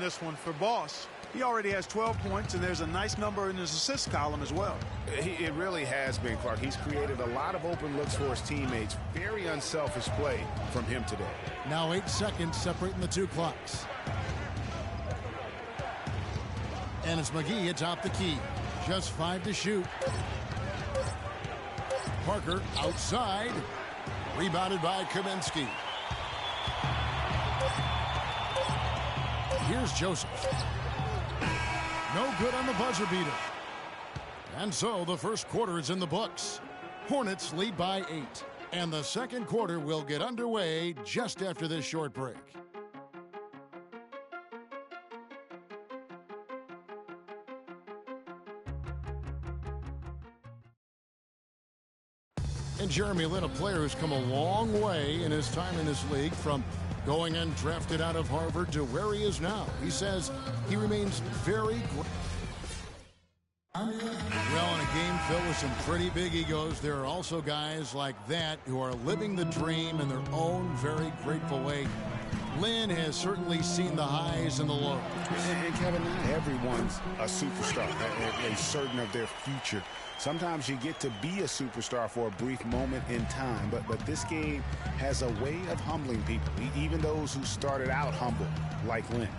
this one for Boss. He already has 12 points, and there's a nice number in his assist column as well. It really has been, Clark. He's created a lot of open looks for his teammates. Very unselfish play from him today. Now 8 seconds separating the two clocks. And it's McGee atop the key. Just 5 to shoot. Parker outside. Rebounded by Kaminsky. Here's Joseph. No good on the buzzer beater. And so the first quarter is in the books. Hornets lead by 8. And the second quarter will get underway just after this short break. And Jeremy Lin, a player who's come a long way in his time in this league, from going undrafted out of Harvard to where he is now. He says he remains very great. Well, in a game filled with some pretty big egos, there are also guys like that who are living the dream in their own very grateful way. Lin has certainly seen the highs and the lows. And Kevin, not everyone's a superstar, certain of their future. Sometimes you get to be a superstar for a brief moment in time, but this game has a way of humbling people, even those who started out humble, like Lin.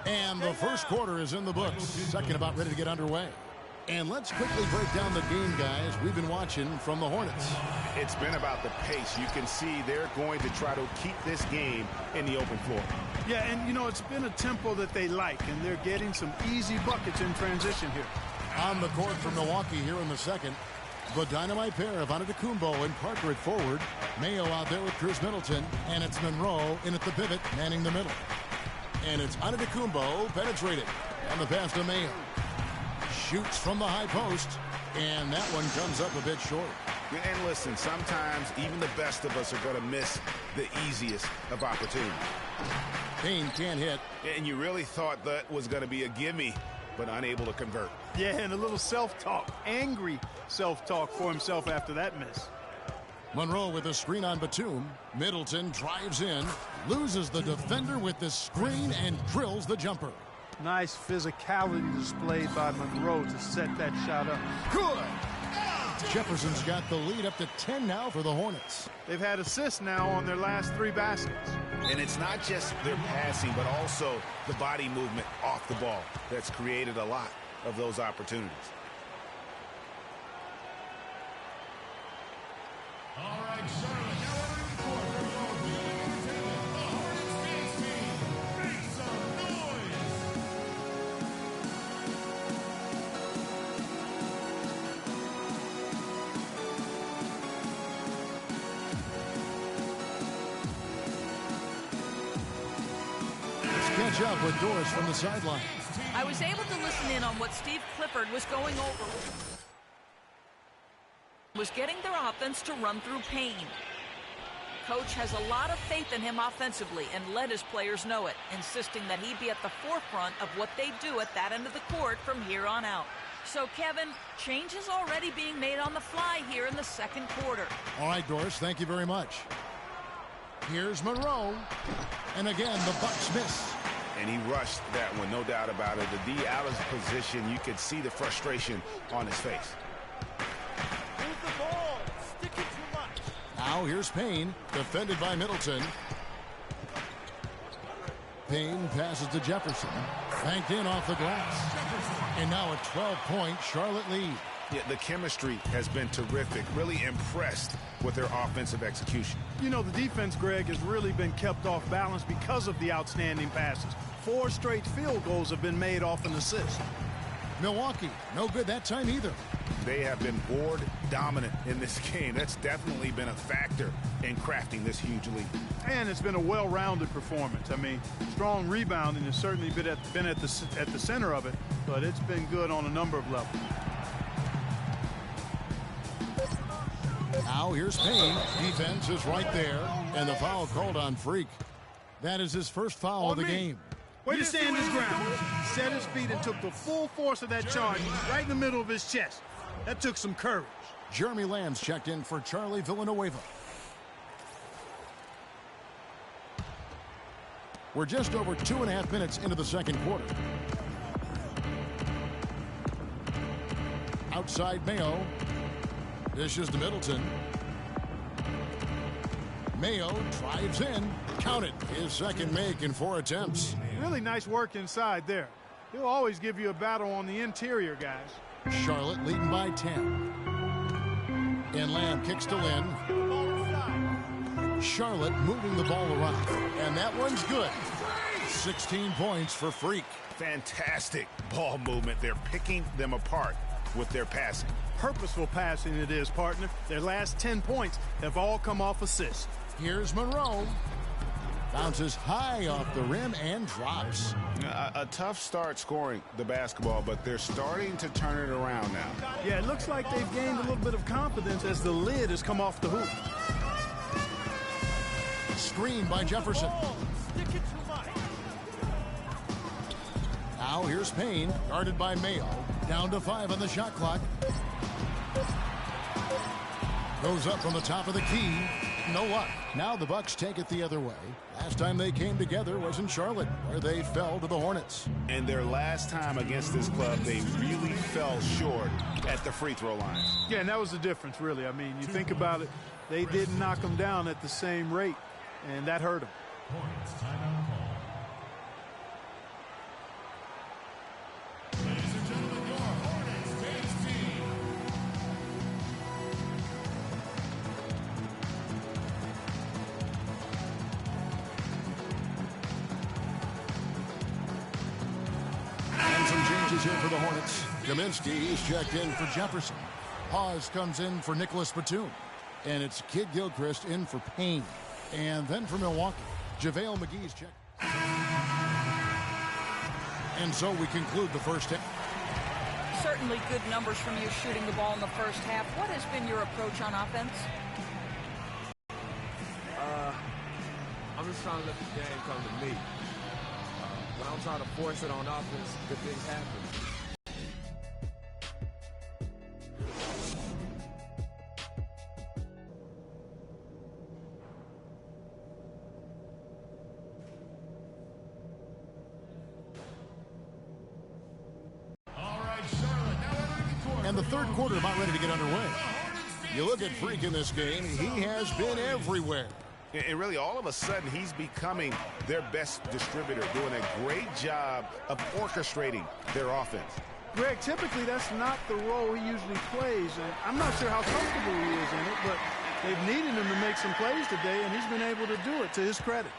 And the first quarter is in the books. Second about ready to get underway. And let's quickly break down the game, guys, we've been watching from the Hornets. It's been about the pace. You can see they're going to try to keep this game in the open floor. Yeah, and, you know, it's been a tempo that they like, and they're getting some easy buckets in transition here. On the court for Milwaukee here in the second, the dynamite pair of Antetokounmpo and Parker at forward. Mayo out there with Chris Middleton, and it's Monroe in at the pivot, manning the middle. And it's Antetokounmpo penetrated on the pass to Mayo. Shoots from the high post, and that one comes up a bit short. And listen, sometimes even the best of us are going to miss the easiest of opportunities. Payne can't hit. And you really thought that was going to be a gimme, but unable to convert. Yeah, and a little self-talk, angry self-talk for himself after that miss. Monroe with a screen on Batum. Middleton drives in, loses the defender with the screen, and drills the jumper. Nice physicality displayed by Monroe to set that shot up. Good! Jefferson's got the lead up to 10 now for the Hornets. They've had assists now on their last 3 baskets. And it's not just their passing, but also the body movement off the ball that's created a lot of those opportunities. All right, Charlotte, now entering the court for your viewing entertainment, the Hornets dance team. Make some noise! Let's catch up with Doris from the sideline. I was able to listen in on what Steve Clifford was going over. Was getting their offense to run through Payne. Coach has a lot of faith in him offensively and let his players know it, insisting that he be at the forefront of what they do at that end of the court from here on out. So, Kevin, change is already being made on the fly here in the second quarter. All right, Doris, thank you very much. Here's Monroe. And again, the Bucks miss. And he rushed that one, no doubt about it. The D out of position, you could see the frustration on his face. Now here's Payne, defended by Middleton. Payne passes to Jefferson. Banked in off the glass. And now a 12-point Charlotte lead. Yeah, the chemistry has been terrific. Really impressed with their offensive execution. You know, the defense, Greg, has really been kept off balance because of the outstanding passes. 4 straight field goals have been made off an assist. Milwaukee, no good that time either. They have been board dominant in this game. That's definitely been a factor in crafting this huge lead. And it's been a well-rounded performance. I mean, strong rebounding has certainly been at the center of it, but it's been good on a number of levels. Now here's Payne. Defense is right there, and the foul called on Freak. That is his first foul of the game. Way to stand his ground. Set his feet and took the full force of that charge right in the middle of his chest. That took some courage. Jeremy Lamb's checked in for Charlie Villanueva. We're just over 2.5 minutes into the second quarter. Outside Mayo. Dishes to Middleton. Mayo drives in. Count it. His second make in 4 attempts. Really nice work inside there. He'll always give you a battle on the interior, guys. Charlotte leading by 10. And Lamb kicks to Lynn. Charlotte moving the ball around. And that one's good. 16 points for Freak. Fantastic ball movement. They're picking them apart with their passing. Purposeful passing it is, partner. Their last 10 points have all come off assists. Here's Monroe. Bounces high off the rim and drops. A tough start scoring the basketball, but they're starting to turn it around now. Yeah, it looks like they've gained a little bit of confidence as the lid has come off the hoop. Screen by Jefferson. Now here's Payne, guarded by Mayo. Down to 5 on the shot clock. Goes up from the top of the key. No luck. Now the Bucks take it the other way. Last time they came together was in Charlotte, where they fell to the Hornets. And their last time against this club, they really fell short at the free throw line. Yeah, and that was the difference, really. I mean, you think about it, they didn't knock them down at the same rate, and that hurt them. Points, timeout call. Ladies and gentlemen, your Hornets men's team. And some changes here for the Hornets. Kaminsky, he's checked in for Jefferson. Hawes comes in for Nicholas Batum. And it's Kid Gilchrist in for Payne. And then for Milwaukee, JaVale McGee's checked. And so we conclude the first half. Certainly good numbers from you shooting the ball in the first half. What has been your approach on offense? I'm just trying to let the game come to me. When I'm trying to force it on offense, good things happen. And the third quarter about ready to get underway. You look at Freak in this game, he has been everywhere. And really, all of a sudden, he's becoming their best distributor, doing a great job of orchestrating their offense. Greg, typically that's not the role he usually plays, and I'm not sure how comfortable he is in it, but they've needed him to make some plays today, and he's been able to do it to his credit.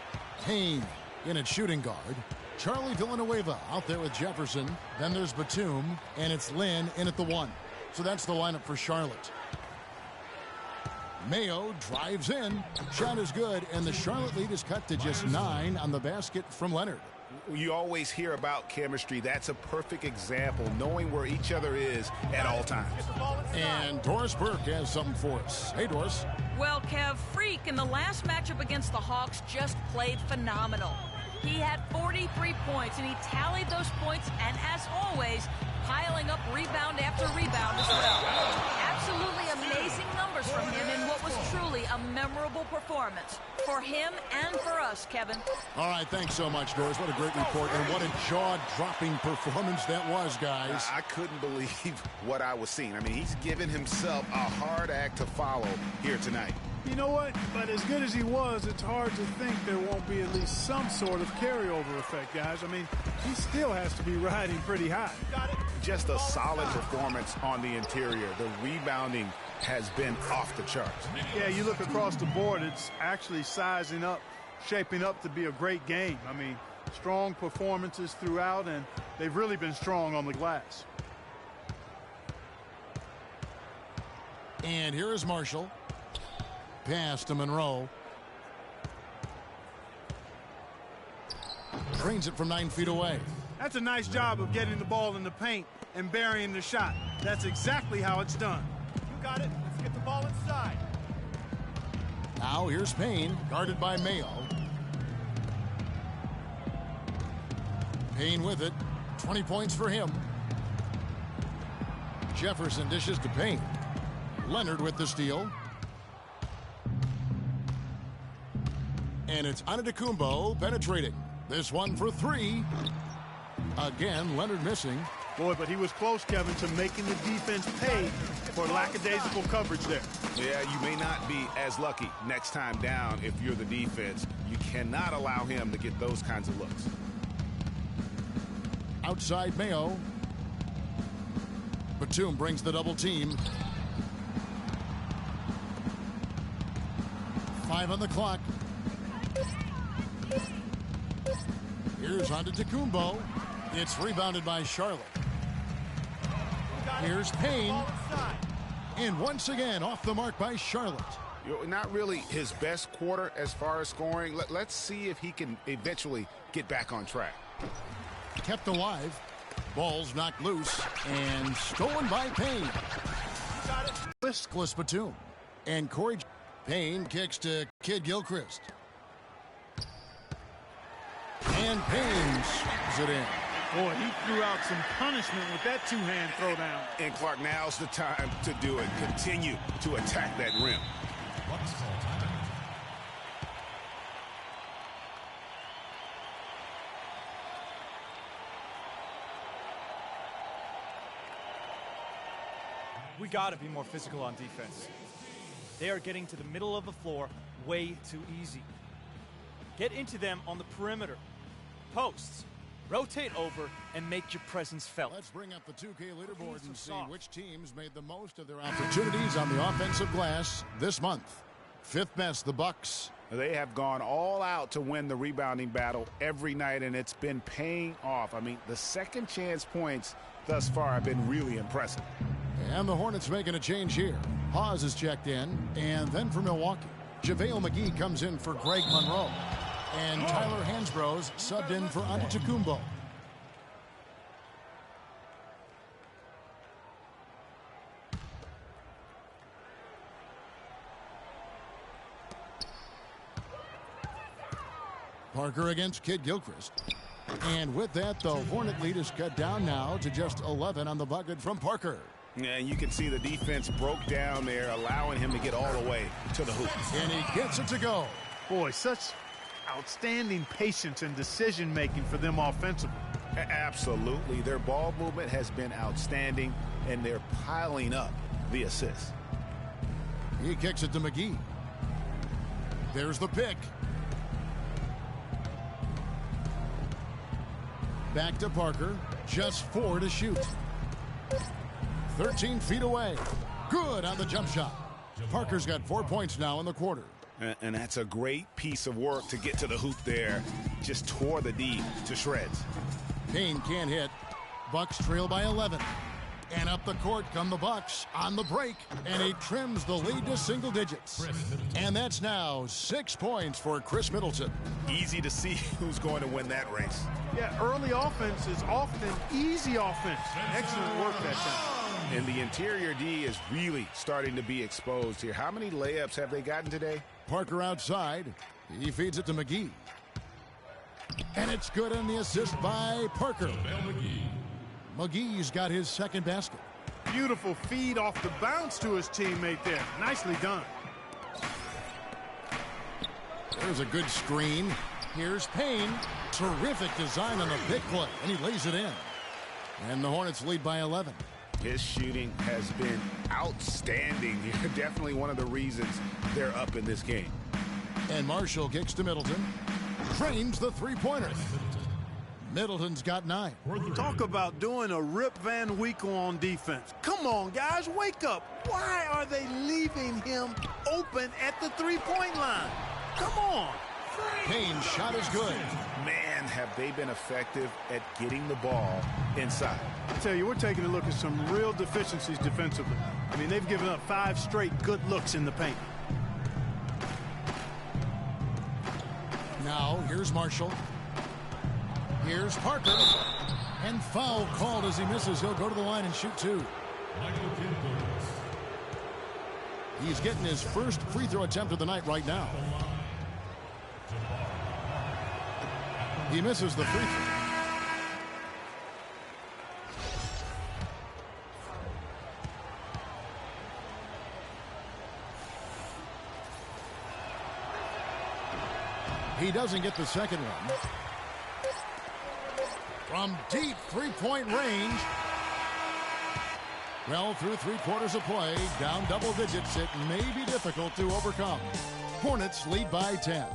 Payne in at shooting guard. Charlie Villanueva out there with Jefferson. Then there's Batum, and it's Lynn in at the 1. So that's the lineup for Charlotte. Mayo drives in. Shot is good, and the Charlotte lead is cut to just 9 on the basket from Leonard. You always hear about chemistry. That's a perfect example, knowing where each other is at all times. And Doris Burke has something for us. Hey, Doris. Well, Kev, Freak in the last matchup against the Hawks just played phenomenal. He had 43 points, and he tallied those points, and as always, piling up rebound after rebound as well. Absolutely amazing numbers from him in what was truly a memorable performance for him and for us, Kevin. All right, thanks so much, Doris. What a great report, and what a jaw-dropping performance that was, guys. I couldn't believe what I was seeing. I mean, he's given himself a hard act to follow here tonight. You know what? But as good as he was, it's hard to think there won't be at least some sort of carryover effect, guys. I mean, he still has to be riding pretty high. Just a solid performance on the interior. The rebounding has been off the charts. Yeah, you look across the board, it's actually sizing up, shaping up to be a great game. I mean, strong performances throughout, and they've really been strong on the glass. And here is Marshall. Pass to Monroe. Drains it from 9 feet away. That's a nice job of getting the ball in the paint and burying the shot. That's exactly how it's done. You got it. Let's get the ball inside. Now here's Payne, guarded by Mayo. Payne with it. 20 points for him. Jefferson dishes to Payne. Leonard with the steal. And it's Antetokounmpo penetrating. This one for three. Again, Leonard missing. Boy, but he was close, Kevin, to making the defense pay for lackadaisical coverage there. Yeah, you may not be as lucky next time down if you're the defense. You cannot allow him to get those kinds of looks. Outside Mayo. Batum brings the double team. 5 on the clock. Here's Antetokounmpo. It's rebounded by Charlotte. Here's Payne. And once again, off the mark by Charlotte. Not really his best quarter as far as scoring. Let's see if he can eventually get back on track. Kept alive. Ball's knocked loose and stolen by Payne. Riskless Batum. And Corey Payne kicks to Kid Gilchrist. And Payne swings it in. Boy, he threw out some punishment with that two-hand throwdown. And Clark, now's the time to do it. Continue to attack that rim. We got to be more physical on defense. They are getting to the middle of the floor way too easy. Get into them on the perimeter. Posts. Rotate over and make your presence felt. Let's bring up the 2K leaderboard and see which teams made the most of their opportunities on the offensive glass this month. Fifth best, the Bucks. They have gone all out to win the rebounding battle every night, and it's been paying off. I mean, the second chance points thus far have been really impressive. And the Hornets making a change here. Hawes is checked in, and then for Milwaukee, JaVale McGee comes in for Greg Monroe. And Tyler Hansbrough's subbed in for Antetokounmpo. Parker against Kid Gilchrist. And with that, the Hornet lead is cut down now to just 11 on the bucket from Parker. And you can see the defense broke down there, allowing him to get all the way to the hoop. And he gets it to go. Boy, such outstanding patience and decision-making for them offensively. Absolutely. Their ball movement has been outstanding, and they're piling up the assists. He kicks it to McGee. There's the pick. Back to Parker. Just 4 to shoot. 13 feet away. Good on the jump shot. Parker's got 4 points now in the quarter. And that's a great piece of work to get to the hoop there. Just tore the D to shreds. Payne can't hit. Bucks trail by 11. And up the court come the Bucks on the break. And he trims the lead to single digits. And that's now 6 points for Chris Middleton. Easy to see who's going to win that race. Yeah, early offense is often easy offense. Excellent work that time. And the interior D is really starting to be exposed here. How many layups have they gotten today? Parker outside. He feeds it to McGee. And it's good on the assist by Parker. McGee's got his second basket. Beautiful feed off the bounce to his teammate there. Nicely done. There's a good screen. Here's Payne. Terrific design on the big play. And he lays it in. And the Hornets lead by 11. His shooting has been outstanding here. Definitely one of the reasons they're up in this game. And Marshall kicks to Middleton. Trains the three-pointer. Middleton's got 9. Talk about doing a Rip Van Winkle on defense. Come on, guys, wake up. Why are they leaving him open at the three-point line? Come on. Payne's shot is good. Man, have they been effective at getting the ball inside. I tell you, we're taking a look at some real deficiencies defensively. I mean, they've given up 5 straight good looks in the paint. Now, here's Marshall. Here's Parker. And foul called as he misses. He'll go to the line and shoot 2. He's getting his first free throw attempt of the night right now. He misses the free throw. He doesn't get the second one. from deep three-point range. Well, through 3 quarters of play, down double digits, it may be difficult to overcome. Hornets lead by 10.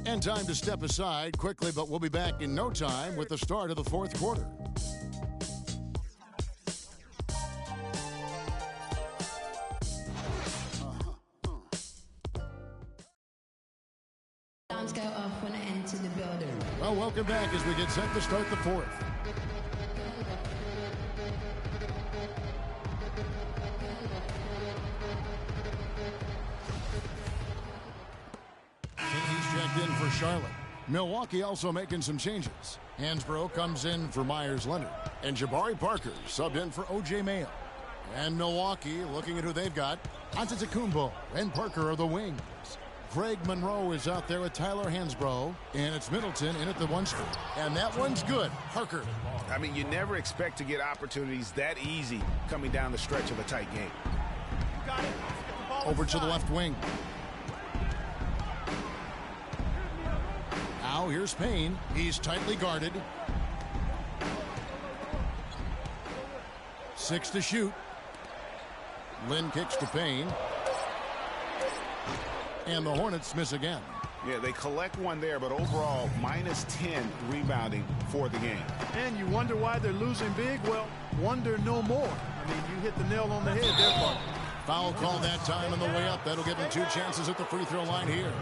And time to step aside quickly, but we'll be back in no time with the start of the 4th quarter. Alarms go off when I enter the building. Well, welcome back as we get set to start the 4th. He's checked in for Charlotte. Milwaukee also making some changes. Hansbrough comes in for Myers-Leonard. And Jabari Parker subbed in for O.J. Mayo. And Milwaukee, looking at who they've got, Antetokounmpo and Parker are the wings. Greg Monroe is out there with Tyler Hansbrough, and it's Middleton in at the 1 spot. And that one's good. Parker. I mean, you never expect to get opportunities that easy coming down the stretch of a tight game. Over to the left wing. Now here's Payne. He's tightly guarded. 6 to shoot. Lynn kicks to Payne. And the Hornets miss again. Yeah, they collect one there, but overall, minus 10 rebounding for the game. And you wonder why they're losing big? Well, wonder no more. I mean, you hit the nail on the head there, Parker. Foul call that time on the way up. That'll give him 2 chances at the free throw line here.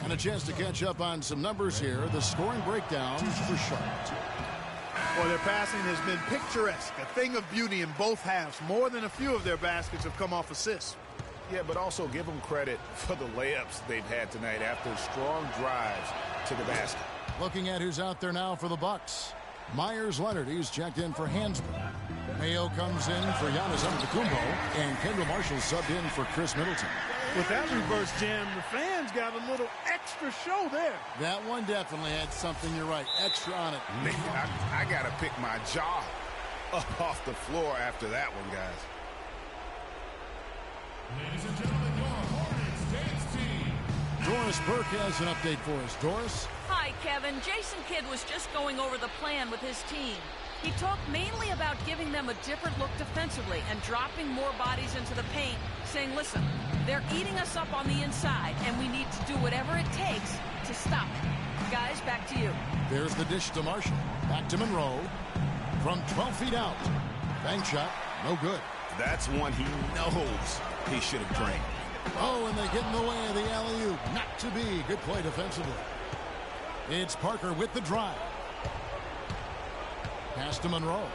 And a chance to catch up on some numbers here. The scoring breakdowns for Charlotte. Well, their passing has been picturesque, a thing of beauty in both halves. More than a few of their baskets have come off assists. Yeah, but also give them credit for the layups they've had tonight after strong drives to the basket. Looking at who's out there now for the Bucks. Myers-Leonard, he's checked in for Hansbrough. Mayo comes in for Giannis Antetokounmpo, and Kendall Marshall subbed in for Chris Middleton. With that reverse jam, the fans got a little extra show there. That one definitely had something, you're right, extra on it. Man, I got to pick my jaw up off the floor after that one, guys. Ladies and gentlemen, your Hornets dance team. Doris Burke has an update for us. Doris? Hi, Kevin. Jason Kidd was just going over the plan with his team. He talked mainly about giving them a different look defensively and dropping more bodies into the paint, saying, listen, they're eating us up on the inside, and we need to do whatever it takes to stop it. Guys, back to you. There's the dish to Marshall. Back to Monroe. From 12 feet out. Bank shot, no good. That's one he knows he should have drained. Oh, and they get in the way of the alley-oop. Not to be. Good play defensively. It's Parker with the drive. Pass to Monroe.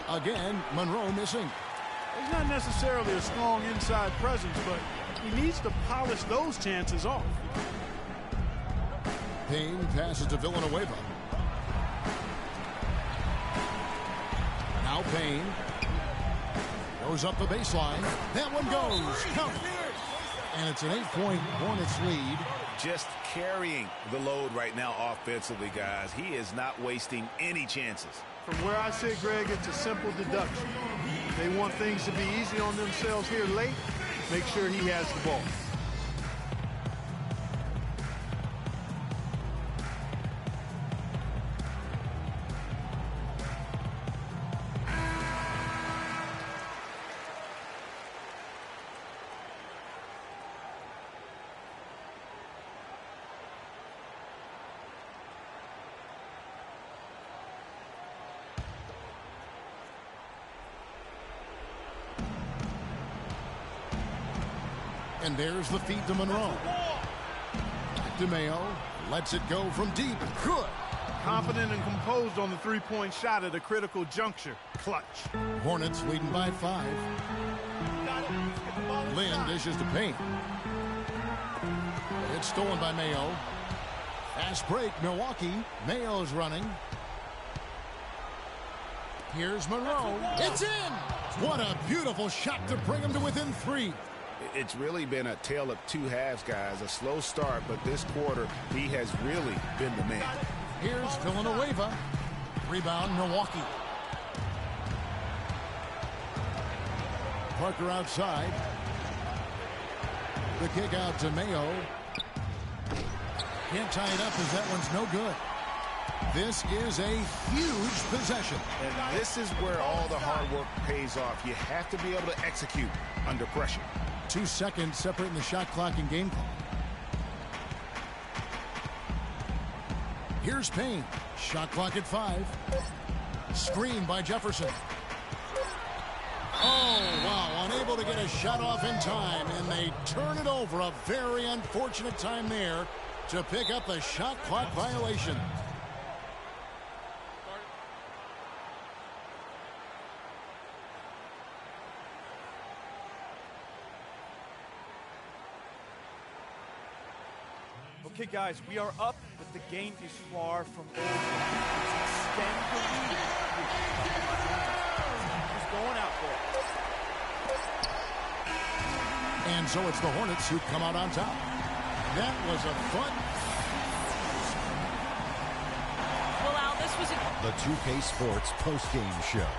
Again, Monroe missing. He's not necessarily a strong inside presence, but he needs to polish those chances off. Payne passes to Villanueva. Now Payne goes up the baseline. That one goes. Count. And it's an 8-point Hornets lead. Just carrying the load right now offensively, guys. He is not wasting any chances. From where I sit, Greg, it's a simple deduction. They want things to be easy on themselves here late. Make sure he has the ball. And there's the feed to Monroe. Back to Mayo. Lets it go from deep. Good. Confident and composed on the three-point shot at a critical juncture. Clutch. Hornets leading by 5. Lynn dishes to Payne. It's stolen by Mayo. Fast break, Milwaukee. Mayo's running. Here's Monroe. It's in! What a beautiful shot to bring him to within 3. It's really been a tale of two halves, guys. A slow start, but this quarter, he has really been the man. Here's Villanueva. Rebound, Milwaukee. Parker outside. The kick out to Mayo. Can't tie it up as that one's no good. This is a huge possession. And this is where all the hard work pays off. You have to be able to execute under pressure. 2 seconds separating the shot clock and game clock. Here's Payne. Shot clock at 5. Screen by Jefferson. Oh, wow. Unable to get a shot off in time, and they turn it over. A very unfortunate time there to pick up the shot clock violation. Okay, guys, we are up, but the game is far from over. Let's extend the lead. Who's going out there? And so it's the Hornets who come out on top. That was a fun. Well, Al, this was a... The 2K Sports postgame show.